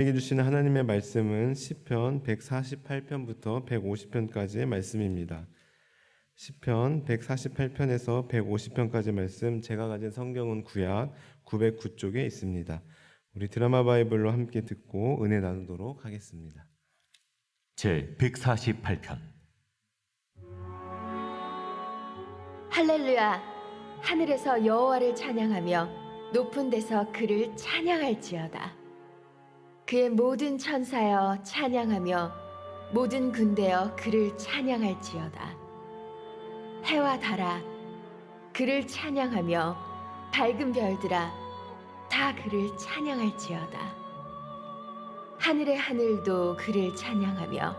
우리에게 주시는 하나님의 말씀은 시편 148편부터 150편까지의 말씀입니다. 시편 148편에서 150편까지 말씀, 제가 가진 성경은 구약 909쪽에 있습니다. 우리 드라마 바이블로 함께 듣고 은혜 나누도록 하겠습니다. 제 148편. 할렐루야! 하늘에서 여호와를 찬양하며 높은 데서 그를 찬양할지어다. 그의 모든 천사여 찬양하며 모든 군대여 그를 찬양할지어다. 해와 달아 그를 찬양하며 밝은 별들아 다 그를 찬양할지어다. 하늘의 하늘도 그를 찬양하며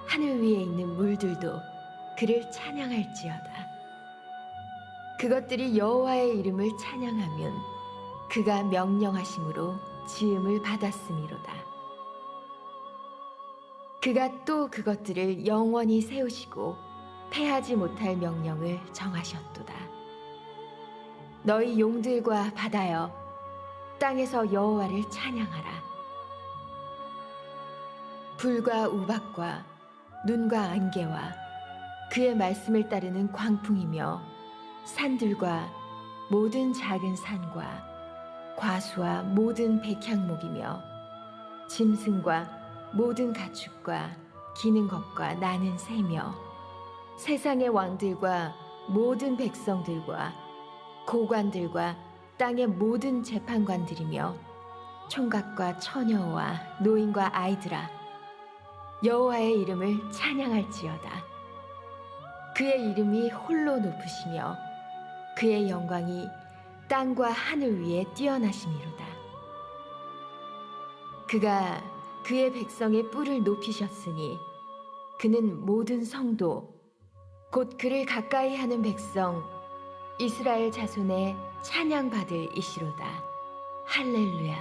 하늘 위에 있는 물들도 그를 찬양할지어다. 그것들이 여호와의 이름을 찬양하면 그가 명령하심으로 지음을 받았음이로다. 그가 또 그것들을 영원히 세우시고 패하지 못할 명령을 정하셨도다. 너희 용들과 바다여 땅에서 여호와를 찬양하라. 불과 우박과 눈과 안개와 그의 말씀을 따르는 광풍이며 산들과 모든 작은 산과 과수와 모든 백향목이며 짐승과 모든 가축과 기는 것과 나는 새며 세상의 왕들과 모든 백성들과 고관들과 땅의 모든 재판관들이며 총각과 처녀와 노인과 아이들아 여호와의 이름을 찬양할지어다. 그의 이름이 홀로 높으시며 그의 영광이 땅과 하늘 위에 뛰어나심이로다. 그가 그의 백성의 뿔을 높이셨으니 그는 모든 성도 곧 그를 가까이 하는 백성 이스라엘 자손의 찬양받을 이시로다. 할렐루야.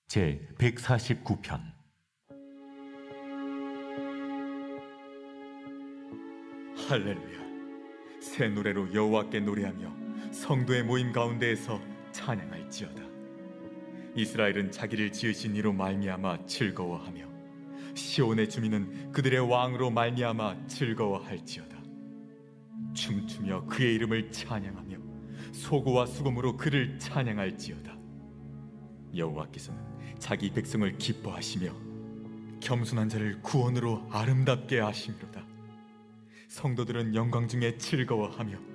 제 149편. 할렐루야. 새 노래로 여호와께 노래하며 성도의 모임 가운데에서 찬양할지어다. 이스라엘은 자기를 지으신 이로 말미암아 즐거워하며 시온의 주민은 그들의 왕으로 말미암아 즐거워할지어다. 춤추며 그의 이름을 찬양하며 소고와 수금으로 그를 찬양할지어다. 여호와께서는 자기 백성을 기뻐하시며 겸손한 자를 구원으로 아름답게 하심이로다. 성도들은 영광 중에 즐거워하며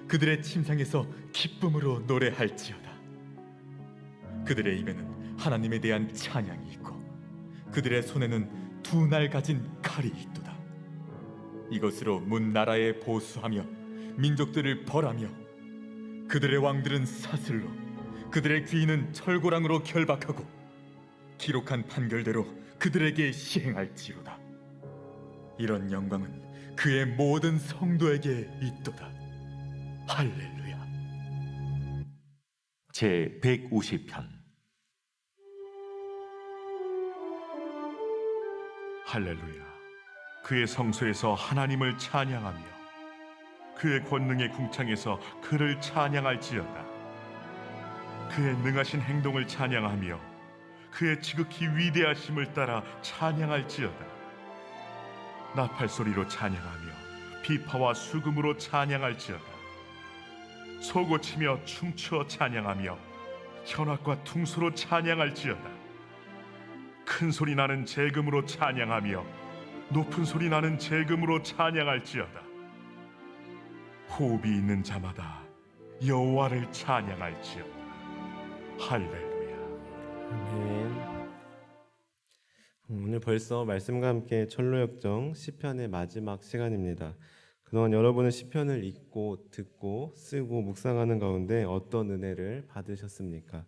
그들의 침상에서 기쁨으로 노래할지어다. 그들의 입에는 하나님에 대한 찬양이 있고 그들의 손에는 두 날 가진 칼이 있도다. 이것으로 문 나라에 보수하며 민족들을 벌하며 그들의 왕들은 사슬로 그들의 귀인은 철고랑으로 결박하고 기록한 판결대로 그들에게 시행할지로다. 이런 영광은 그의 모든 성도에게 있도다. 할렐루야. 제 150편. 할렐루야. 그의 성소에서 하나님을 찬양하며 그의 권능의 궁창에서 그를 찬양할지어다. 그의 능하신 행동을 찬양하며 그의 지극히 위대하심을 따라 찬양할지어다. 나팔소리로 찬양하며 비파와 수금으로 찬양할지어다. 소고치며 춤추어 찬양하며 현악과 퉁소로 찬양할지어다. 큰 소리 나는 재금으로 찬양하며 높은 소리 나는 재금으로 찬양할지어다. 호흡이 있는 자마다 여호와를 찬양할지어다. 할렐루야. 아멘. 오늘 벌써 말씀과 함께 철로역정 시편의 마지막 시간입니다. 그동안 여러분은 시편을 읽고 듣고 쓰고 묵상하는 가운데 어떤 은혜를 받으셨습니까?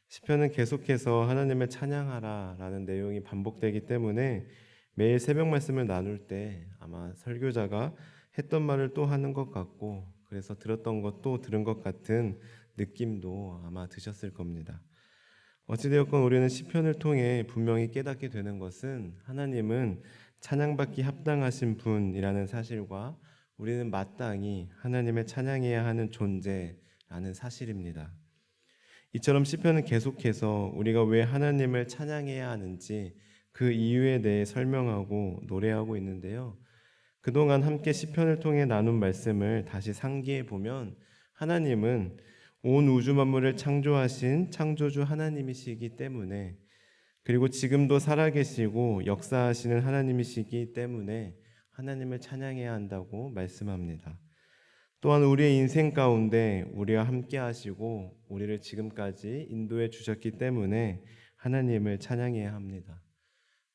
시편은 계속해서 하나님을 찬양하라 라는 내용이 반복되기 때문에 매일 새벽 말씀을 나눌 때 아마 설교자가 했던 말을 또 하는 것 같고 그래서 들었던 것 또 들은 것 같은 느낌도 아마 드셨을 겁니다. 어찌되었건 우리는 시편을 통해 분명히 깨닫게 되는 것은 하나님은 찬양받기 합당하신 분이라는 사실과 우리는 마땅히 하나님의 찬양해야 하는 존재라는 사실입니다. 이처럼 시편은 계속해서 우리가 왜 하나님을 찬양해야 하는지 그 이유에 대해 설명하고 노래하고 있는데요. 그동안 함께 시편을 통해 나눈 말씀을 다시 상기해 보면 하나님은 온 우주 만물을 창조하신 창조주 하나님이시기 때문에, 그리고 지금도 살아계시고 역사하시는 하나님이시기 때문에 하나님을 찬양해야 한다고 말씀합니다. 또한 우리의 인생 가운데 우리와 함께 하시고 우리를 지금까지 인도해 주셨기 때문에 하나님을 찬양해야 합니다.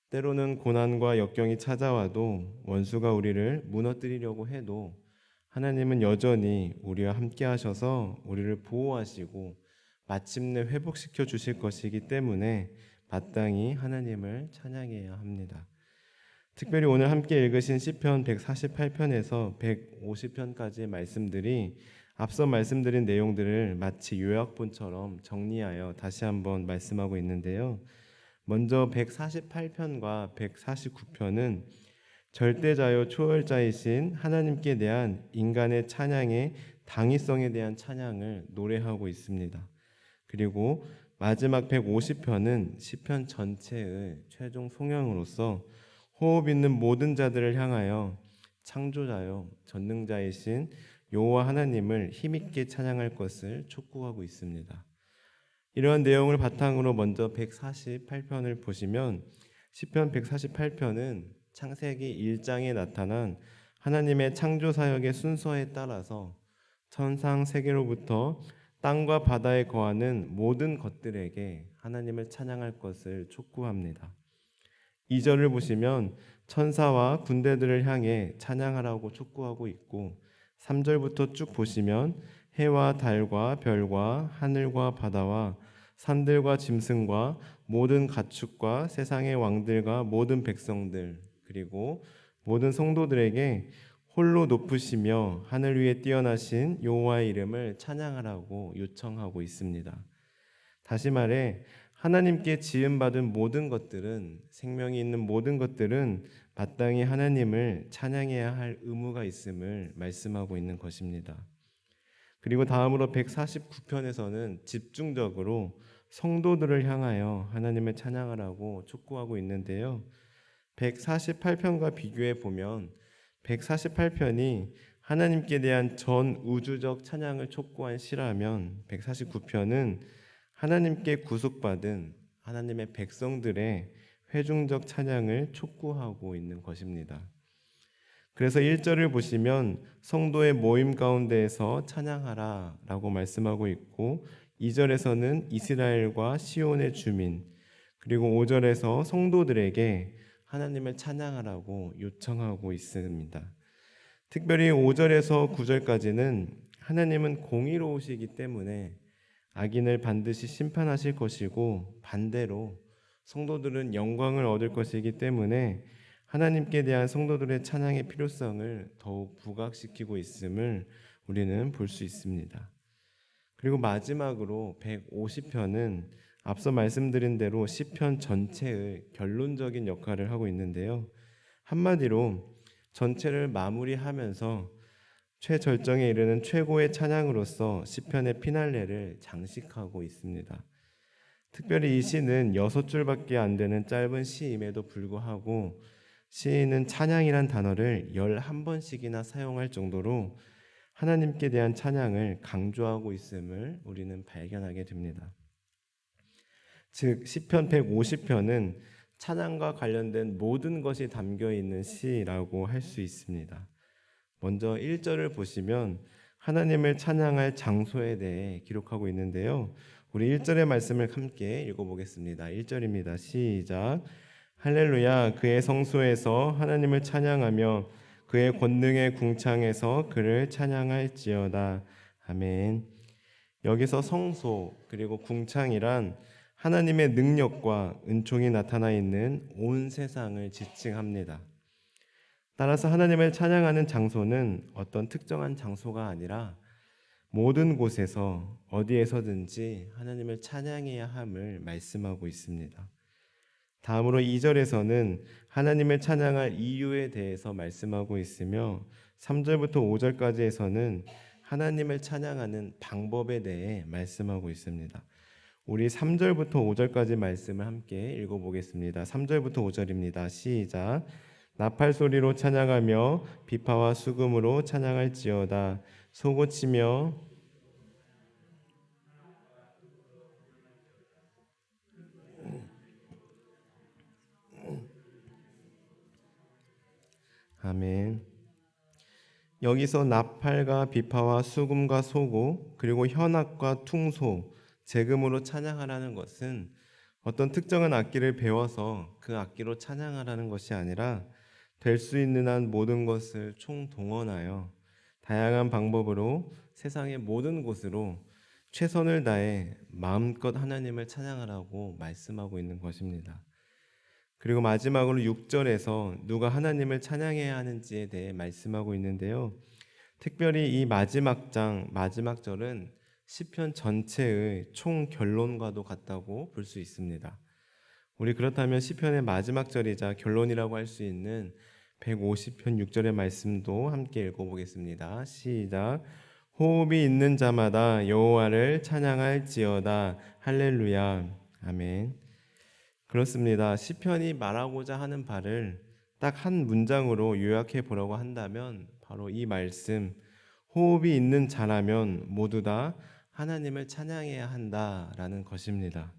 때로는 고난과 역경이 찾아와도 원수가 우리를 무너뜨리려고 해도 하나님은 여전히 우리와 함께 하셔서 우리를 보호하시고 마침내 회복시켜 주실 것이기 때문에 마땅히 하나님을 찬양해야 합니다. 특별히 오늘 함께 읽으신 시편 148편에서 150편까지의 말씀들이 앞서 말씀드린 내용들을 마치 요약본처럼 정리하여 다시 한번 말씀하고 있는데요. 먼저 148편과 149편은 절대자요 초월자이신 하나님께 대한 인간의 찬양의 당위성에 대한 찬양을 노래하고 있습니다. 그리고 마지막 150편은 시편 전체의 최종 송영으로서 호흡 있는 모든 자들을 향하여 창조자요 전능자이신 여호와 하나님을 힘있게 찬양할 것을 촉구하고 있습니다. 이러한 내용을 바탕으로 먼저 148편을 보시면 시편 148편은 창세기 1장에 나타난 하나님의 창조 사역의 순서에 따라서 천상 세계로부터 땅과 바다에 거하는 모든 것들에게 하나님을 찬양할 것을 촉구합니다. 2절을 보시면 천사와 군대들을 향해 찬양하라고 촉구하고 있고 3절부터 쭉 보시면 해와 달과 별과 하늘과 바다와 산들과 짐승과 모든 가축과 세상의 왕들과 모든 백성들 그리고 모든 성도들에게 홀로 높으시며 하늘 위에 뛰어나신 여호와의 이름을 찬양하라고 요청하고 있습니다. 다시 말해 하나님께 지음받은 모든 것들은, 생명이 있는 모든 것들은 마땅히 하나님을 찬양해야 할 의무가 있음을 말씀하고 있는 것입니다. 그리고 다음으로 149편에서는 집중적으로 성도들을 향하여 하나님을 찬양하라고 촉구하고 있는데요. 148편과 비교해 보면 148편이 하나님께 대한 전 우주적 찬양을 촉구한 시라면 149편은 하나님께 구속받은 하나님의 백성들의 회중적 찬양을 촉구하고 있는 것입니다. 그래서 1절을 보시면 성도의 모임 가운데에서 찬양하라 라고 말씀하고 있고 2절에서는 이스라엘과 시온의 주민, 그리고 5절에서 성도들에게 하나님을 찬양하라고 요청하고 있습니다. 특별히 5절에서 9절까지는 하나님은 공의로우시기 때문에 악인을 반드시 심판하실 것이고 반대로 성도들은 영광을 얻을 것이기 때문에 하나님께 대한 성도들의 찬양의 필요성을 더욱 부각시키고 있음을 우리는 볼 수 있습니다. 그리고 마지막으로 150편은 앞서 말씀드린 대로 시편 전체의 결론적인 역할을 하고 있는데요. 한마디로 전체를 마무리하면서 최절정에 이르는 최고의 찬양으로서 시편의 피날레를 장식하고 있습니다. 특별히 이 시는 6줄밖에 안 되는 짧은 시임에도 불구하고 시인은 찬양이란 단어를 11번씩이나 사용할 정도로 하나님께 대한 찬양을 강조하고 있음을 우리는 발견하게 됩니다. 즉 시편 150편은 찬양과 관련된 모든 것이 담겨 있는 시라고 할 수 있습니다. 먼저 1절을 보시면 하나님을 찬양할 장소에 대해 기록하고 있는데요. 우리 1절의 말씀을 함께 읽어보겠습니다. 1절입니다. 시작. 할렐루야, 그의 성소에서 하나님을 찬양하며 그의 권능의 궁창에서 그를 찬양할지어다. 아멘. 여기서 성소 그리고 궁창이란 하나님의 능력과 은총이 나타나 있는 온 세상을 지칭합니다. 따라서 하나님을 찬양하는 장소는 어떤 특정한 장소가 아니라 모든 곳에서 어디에서든지 하나님을 찬양해야 함을 말씀하고 있습니다. 다음으로 2절에서는 하나님을 찬양할 이유에 대해서 말씀하고 있으며 3절부터 5절까지에서는 하나님을 찬양하는 방법에 대해 말씀하고 있습니다. 우리 3절부터 5절까지 말씀을 함께 읽어보겠습니다. 3절부터 5절입니다. 시작. 나팔 소리로 찬양하며 비파와 수금으로 찬양할지어다. 소고치며 아멘. 여기서 나팔과 비파와 수금과 소고 그리고 현악과 퉁소, 재금으로 찬양하라는 것은 어떤 특정한 악기를 배워서 그 악기로 찬양하라는 것이 아니라 될 수 있는 한 모든 것을 총동원하여 다양한 방법으로 세상의 모든 곳으로 최선을 다해 마음껏 하나님을 찬양하라고 말씀하고 있는 것입니다. 그리고 마지막으로 6절에서 누가 하나님을 찬양해야 하는지에 대해 말씀하고 있는데요. 특별히 이 마지막 장, 마지막 절은 시편 전체의 총 결론과도 같다고 볼 수 있습니다. 우리 그렇다면 시편의 마지막 절이자 결론이라고 할 수 있는 150편 6절의 말씀도 함께 읽어보겠습니다. 시작. 호흡이 있는 자마다 여호와를 찬양할지어다. 할렐루야. 아멘. 그렇습니다. 시편이 말하고자 하는 바를 딱 한 문장으로 요약해 보려고 한다면 바로 이 말씀, 호흡이 있는 자라면 모두 다 하나님을 찬양해야 한다라는 것입니다.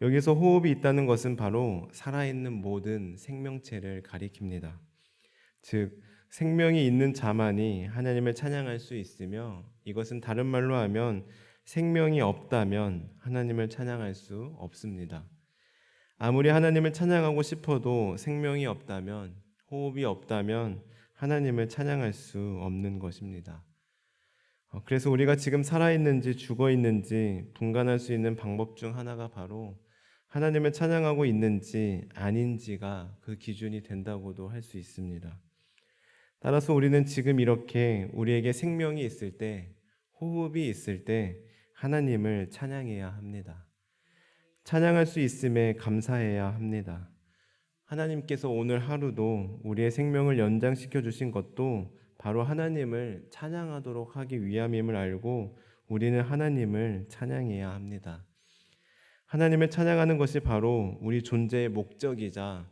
여기서 호흡이 있다는 것은 바로 살아있는 모든 생명체를 가리킵니다. 즉, 생명이 있는 자만이 하나님을 찬양할 수 있으며 이것은 다른 말로 하면 생명이 없다면 하나님을 찬양할 수 없습니다. 아무리 하나님을 찬양하고 싶어도 생명이 없다면, 호흡이 없다면 하나님을 찬양할 수 없는 것입니다. 그래서 우리가 지금 살아있는지 죽어있는지 분간할 수 있는 방법 중 하나가 바로 하나님을 찬양하고 있는지 아닌지가 그 기준이 된다고도 할 수 있습니다. 따라서 우리는 지금 이렇게 우리에게 생명이 있을 때, 호흡이 있을 때 하나님을 찬양해야 합니다. 찬양할 수 있음에 감사해야 합니다. 하나님께서 오늘 하루도 우리의 생명을 연장시켜 주신 것도 바로 하나님을 찬양하도록 하기 위함임을 알고 우리는 하나님을 찬양해야 합니다. 하나님을 찬양하는 것이 바로 우리 존재의 목적이자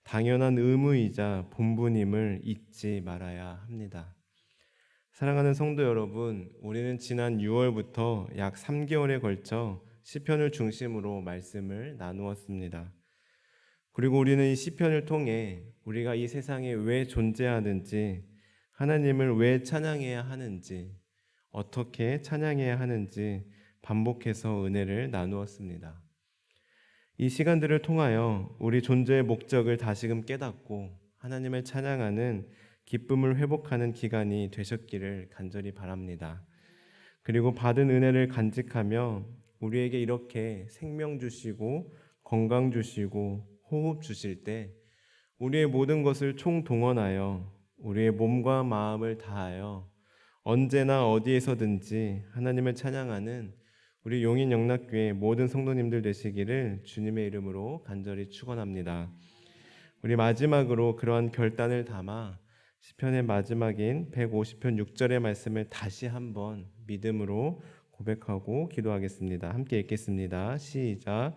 당연한 의무이자 본분임을 잊지 말아야 합니다. 사랑하는 성도 여러분, 우리는 지난 6월부터 약 3개월에 걸쳐 시편을 중심으로 말씀을 나누었습니다. 그리고 우리는 이 시편을 통해 우리가 이 세상에 왜 존재하는지, 하나님을 왜 찬양해야 하는지, 어떻게 찬양해야 하는지 반복해서 은혜를 나누었습니다. 이 시간들을 통하여 우리 존재의 목적을 다시금 깨닫고 하나님을 찬양하는 기쁨을 회복하는 기간이 되셨기를 간절히 바랍니다. 그리고 받은 은혜를 간직하며 우리에게 이렇게 생명 주시고 건강 주시고 호흡 주실 때 우리의 모든 것을 총동원하여 우리의 몸과 마음을 다하여 언제나 어디에서든지 하나님을 찬양하는 우리 용인영락교회 모든 성도님들 되시기를 주님의 이름으로 간절히 축원합니다. 우리 마지막으로 그러한 결단을 담아 시편의 마지막인 150편 6절의 말씀을 다시 한번 믿음으로 고백하고 기도하겠습니다. 함께 읽겠습니다. 시작.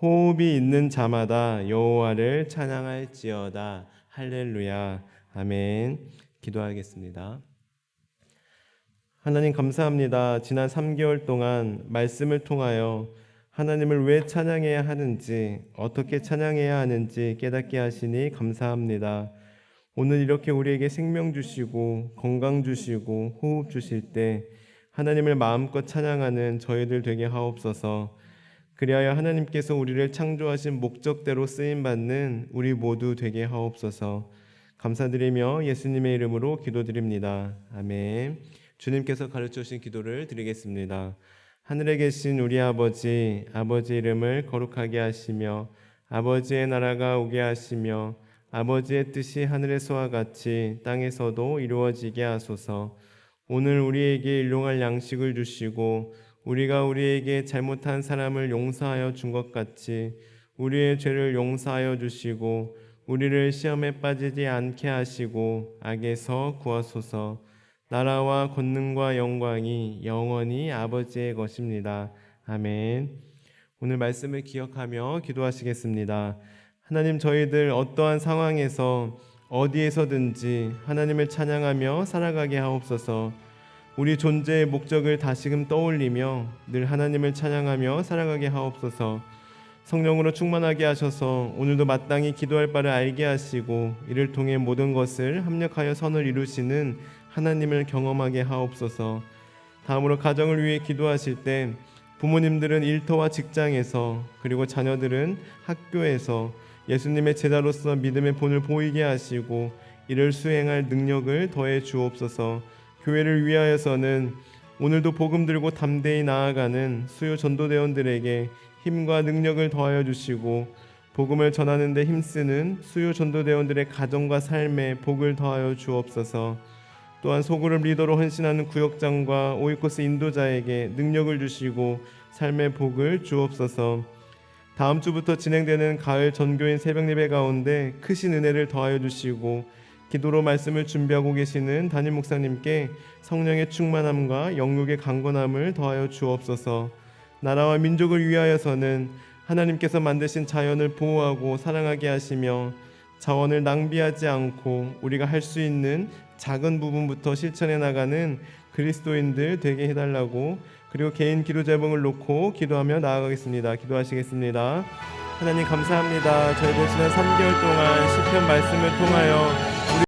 호흡이 있는 자마다 여호와를 찬양할지어다. 할렐루야. 아멘. 기도하겠습니다. 하나님 감사합니다. 지난 3개월 동안 말씀을 통하여 하나님을 왜 찬양해야 하는지, 어떻게 찬양해야 하는지 깨닫게 하시니 감사합니다. 오늘 이렇게 우리에게 생명 주시고 건강 주시고 호흡 주실 때 하나님을 마음껏 찬양하는 저희들 되게 하옵소서. 그리하여 하나님께서 우리를 창조하신 목적대로 쓰임받는 우리 모두 되게 하옵소서. 감사드리며 예수님의 이름으로 기도드립니다. 아멘. 주님께서 가르쳐 주신 기도를 드리겠습니다. 하늘에 계신 우리 아버지, 아버지 이름을 거룩하게 하시며 아버지의 나라가 오게 하시며 아버지의 뜻이 하늘에서와 같이 땅에서도 이루어지게 하소서. 오늘 우리에게 일용할 양식을 주시고 우리가 우리에게 잘못한 사람을 용서하여 준 것 같이 우리의 죄를 용서하여 주시고 우리를 시험에 빠지지 않게 하시고 악에서 구하소서. 나라와 권능과 영광이 영원히 아버지의 것입니다. 아멘. 오늘 말씀을 기억하며 기도하시겠습니다. 하나님, 저희들 어떠한 상황에서 어디에서든지 하나님을 찬양하며 살아가게 하옵소서. 우리 존재의 목적을 다시금 떠올리며 늘 하나님을 찬양하며 살아가게 하옵소서. 성령으로 충만하게 하셔서 오늘도 마땅히 기도할 바를 알게 하시고 이를 통해 모든 것을 합력하여 선을 이루시는 하나님을 경험하게 하옵소서. 다음으로 가정을 위해 기도하실 때 부모님들은 일터와 직장에서 그리고 자녀들은 학교에서 예수님의 제자로서 믿음의 본을 보이게 하시고 이를 수행할 능력을 더해 주옵소서. 교회를 위하여서는 오늘도 복음 들고 담대히 나아가는 수요 전도대원들에게 힘과 능력을 더하여 주시고 복음을 전하는 데 힘쓰는 수요 전도대원들의 가정과 삶에 복을 더하여 주옵소서. 또한 소그룹 리더로 헌신하는 구역장과 오이코스 인도자에게 능력을 주시고 삶의 복을 주옵소서. 다음 주부터 진행되는 가을 전교인 새벽 예배 가운데 크신 은혜를 더하여 주시고 기도로 말씀을 준비하고 계시는 담임 목사님께 성령의 충만함과 영육의 강건함을 더하여 주옵소서. 나라와 민족을 위하여서는 하나님께서 만드신 자연을 보호하고 사랑하게 하시며 자원을 낭비하지 않고 우리가 할 수 있는 작은 부분부터 실천해 나가는 그리스도인들 되게 해달라고, 그리고 개인 기도 제목을 놓고 기도하며 나아가겠습니다. 기도하시겠습니다. 하나님 감사합니다. 저희들 지난 3개월 동안 시편 말씀을 통하여